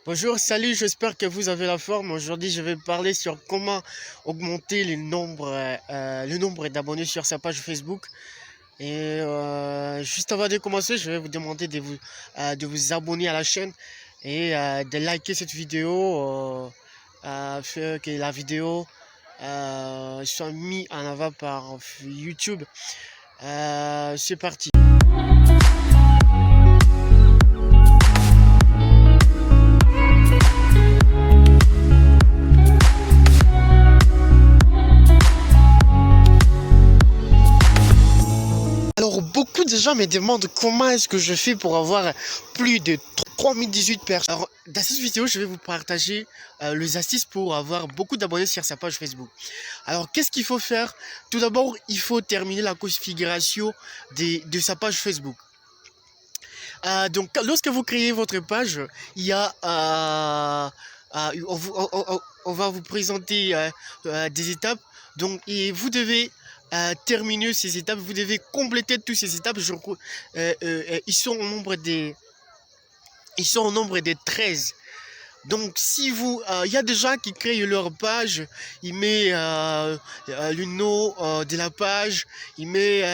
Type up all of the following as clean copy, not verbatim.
Bonjour, salut, j'espère que vous avez la forme. Aujourd'hui, je vais parler sur comment augmenter le nombre d'abonnés sur sa page Facebook. Juste avant de commencer, je vais vous demander de vous abonner à la chaîne et de liker cette vidéo afin que la vidéo soit mise en avant par YouTube. C'est parti. Alors, beaucoup de gens me demandent comment est-ce que je fais pour avoir plus de 3018 personnes. Alors, dans cette vidéo, je vais vous partager les astuces pour avoir beaucoup d'abonnés sur sa page Facebook. Alors, qu'est-ce qu'il faut faire? Tout d'abord, il faut terminer la configuration de sa page Facebook. Donc, lorsque vous créez votre page, il y a... on va vous présenter des étapes. Donc, et vous devez terminer ces étapes. Vous devez compléter toutes ces étapes. Ils sont au nombre de 13. Donc, si vous, il y a des gens qui créent leur page, ils mettent le nom de la page, ils mettent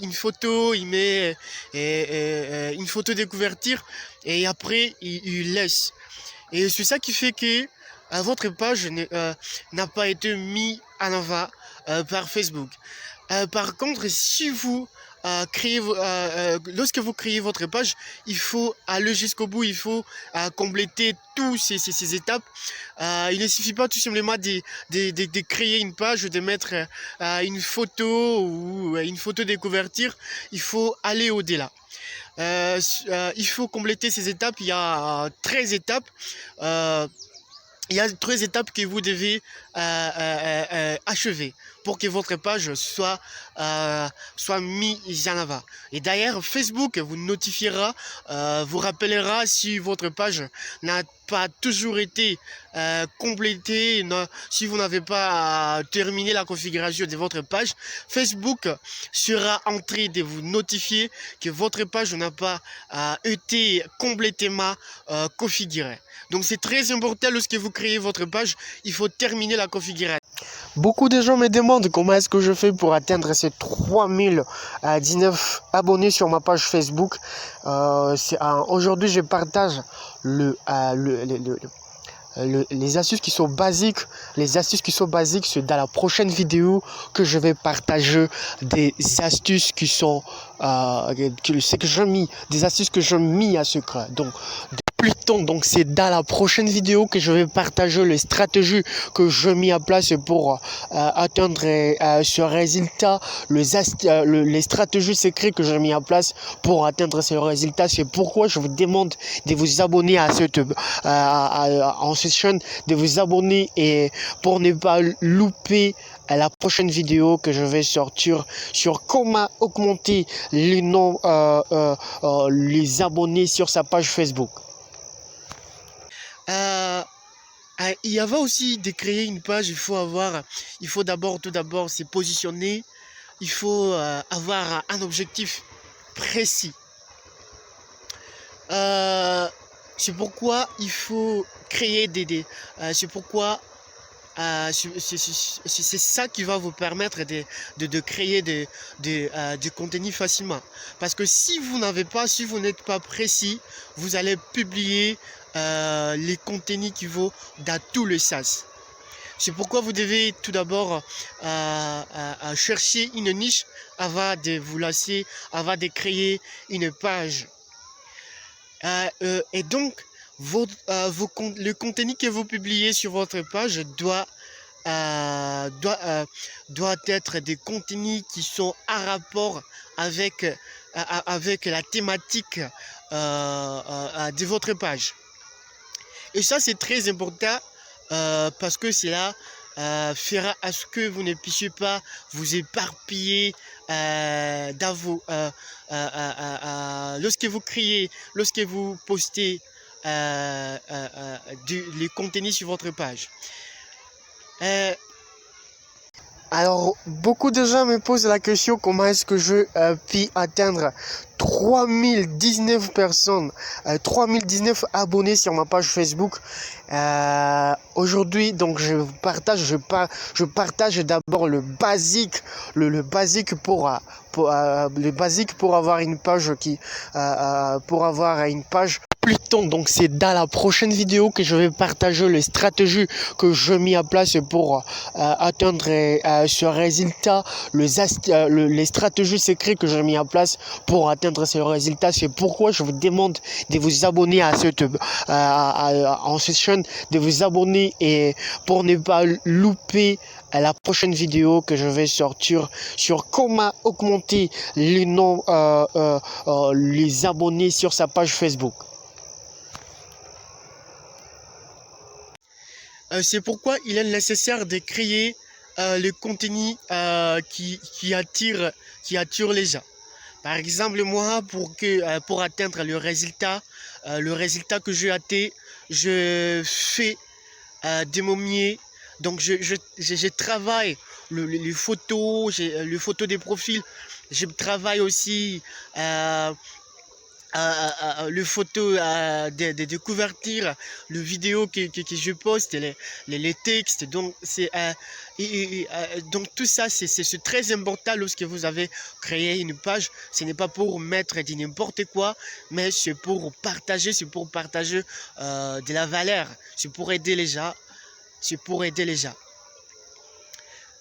une photo, ils mettent une photo de couverture, et après ils laissent. Et c'est ça qui fait que votre page n'a pas été mise en avant par Facebook. Par contre, si vous lorsque vous créez votre page, il faut aller jusqu'au bout, il faut compléter toutes ces étapes. Il ne suffit pas tout simplement de créer une page, de mettre une photo ou une photo de couverture. Il faut aller au-delà. Il faut compléter ces étapes. Il y a 13 étapes. Il y a 13 étapes que vous devez achever pour que votre page soit mise en avant. Et d'ailleurs, Facebook vous notifiera, vous rappellera si votre page n'a pas toujours été complétée, si vous n'avez pas terminé la configuration de votre page. Facebook sera en train de vous notifier que votre page n'a pas été complètement configurée. Donc c'est très important lorsque vous créez votre page, il faut terminer la configuration. Beaucoup de gens me demandent comment est-ce que je fais pour atteindre ces 3019 abonnés sur ma page Facebook. Aujourd'hui, je partage les astuces qui sont basiques. Les astuces qui sont basiques, c'est dans la prochaine vidéo que je vais partager des astuces qui sont des astuces que j'ai mis à secret. Donc c'est dans la prochaine vidéo que je vais partager les stratégies que je mets en place pour atteindre ce résultat, les stratégies secrètes que j'ai mis en place pour atteindre ce résultat. C'est pourquoi je vous demande de vous abonner à cette chaîne, de vous abonner et pour ne pas louper la prochaine vidéo que je vais sortir sur comment augmenter les abonnés sur sa page Facebook. Il y avait aussi de créer une page, il faut tout d'abord se positionner, il faut avoir un objectif précis. C'est pourquoi il faut créer c'est pourquoi c'est ça qui va vous permettre de créer du contenu facilement. Parce que si vous n'êtes pas précis, vous allez publier les contenus qui vont dans tous les sens. C'est pourquoi vous devez tout d'abord chercher une niche avant de vous lancer, avant de créer une page. Et donc, le contenu que vous publiez sur votre page doit être des contenus qui sont en rapport avec la thématique de votre page. Et ça, c'est très important parce que cela fera à ce que vous ne puissiez pas vous éparpiller lorsque vous postez les contenus sur votre page. Alors, beaucoup de gens me posent la question comment est-ce que je puis atteindre 3019 personnes, 3019 abonnés sur ma page Facebook. Aujourd'hui, donc je partage d'abord le basique, le basique le basique pour avoir une page Pluton. Donc c'est dans la prochaine vidéo que je vais partager les stratégies que je mis en place pour atteindre ce résultat, les stratégies secrètes que j'ai mis en place pour atteindre ce résultat. C'est pourquoi je vous demande de vous abonner à cette chaîne, de vous abonner et pour ne pas louper la prochaine vidéo que je vais sortir sur comment augmenter les les abonnés sur sa page Facebook. C'est pourquoi il est nécessaire de créer le contenu qui attire les gens. Par exemple, moi, pour atteindre le résultat que j'ai atteint, je fais de mon mieux. Donc, je travaille les photos, les photos des profils. Je travaille aussi le photo de couverture, le vidéo que je poste, les textes. Donc, donc tout ça, c'est très important lorsque vous avez créé une page. Ce n'est pas pour mettre de n'importe quoi, mais c'est pour partager, de la valeur. C'est pour aider les gens.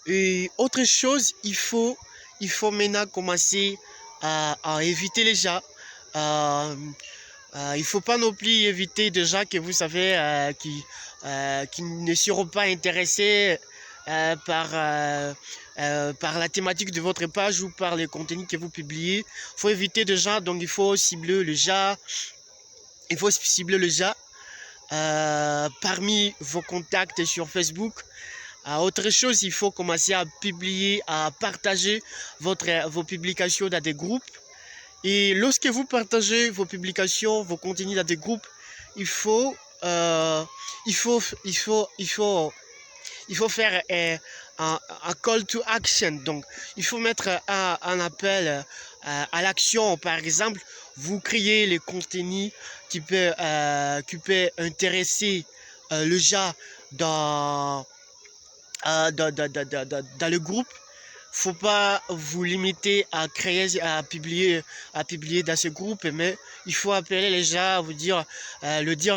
Et autre chose, il faut maintenant commencer à éviter les gens. Il ne faut pas non plus éviter des gens que vous savez qui ne seront pas intéressés par la thématique de votre page ou par les contenus que vous publiez. Il faut éviter des gens, donc il faut cibler le gens. Parmi vos contacts sur Facebook. Autre chose, il faut commencer à publier, à partager vos publications dans des groupes. Et lorsque vous partagez vos publications, vos contenus dans des groupes, il faut faire un call to action. Donc, il faut mettre un appel à l'action. Par exemple, vous créez les contenus qui peut intéresser le gens dans le groupe. Faut pas vous limiter à publier dans ce groupe, mais il faut appeler les gens à vous dire,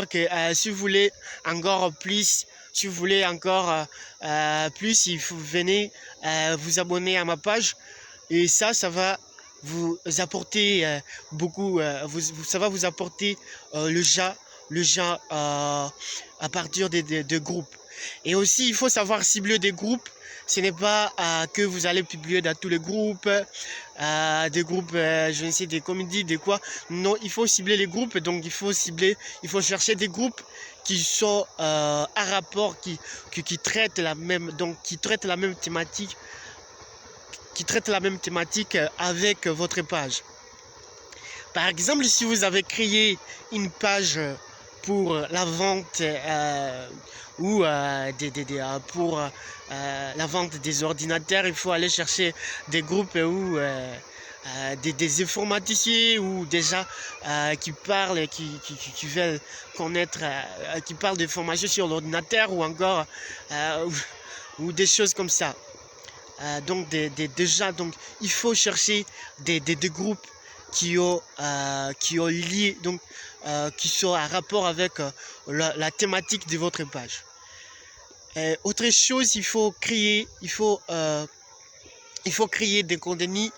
que si vous voulez encore plus, il faut venir vous abonner à ma page, et ça va vous apporter beaucoup, ça va vous apporter le gens à partir de groupes. Et aussi, il faut savoir cibler des groupes. Ce n'est pas que vous allez publier dans tous les groupes, des groupes, je ne sais, des comédies, des quoi. Non, il faut cibler les groupes. Donc, il faut chercher des groupes qui sont à rapport, qui traitent la même thématique, avec votre page. Par exemple, si vous avez créé une page pour la vente ou pour la vente des ordinateurs, il faut aller chercher des groupes où des informaticiens ou des gens qui parlent, qui veulent connaître, qui parlent de formation sur l'ordinateur ou encore ou des choses comme ça. Donc des gens, donc il faut chercher des groupes qui ont lié, donc qui sont en rapport avec la thématique de votre page. Autre chose, il faut créer des contenus.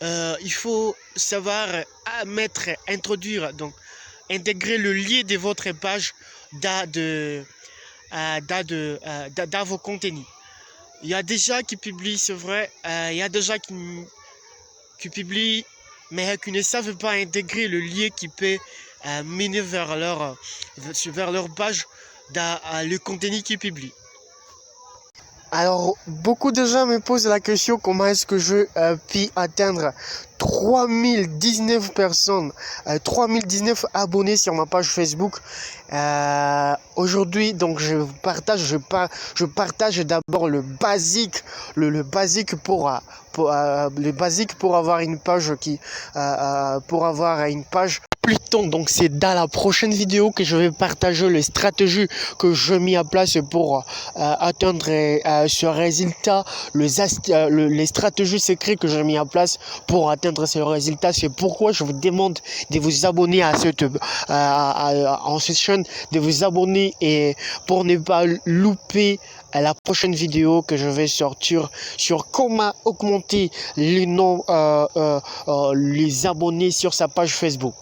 Il faut savoir introduire, donc intégrer le lien de votre page dans vos contenus. Il y a des gens qui publient, c'est vrai, il y a des gens qui publient, mais qui ne savent pas intégrer le lien qui peut mener vers leur page dans le contenu qu'ils publient. Alors, beaucoup de gens me posent la question comment est-ce que je puis atteindre 3019 personnes, 3019 abonnés sur ma page Facebook. Aujourd'hui, donc je partage d'abord le basique, le basique le basique pour avoir une page pour avoir une page Pluton. Donc c'est dans la prochaine vidéo que je vais partager les stratégies que je mis en place pour atteindre ce résultat, les stratégies secrètes que j'ai mis en place pour atteindre ce résultat. C'est pourquoi je vous demande de vous abonner à cette chaîne, de vous abonner et pour ne pas louper la prochaine vidéo que je vais sortir sur comment augmenter les abonnés sur sa page Facebook.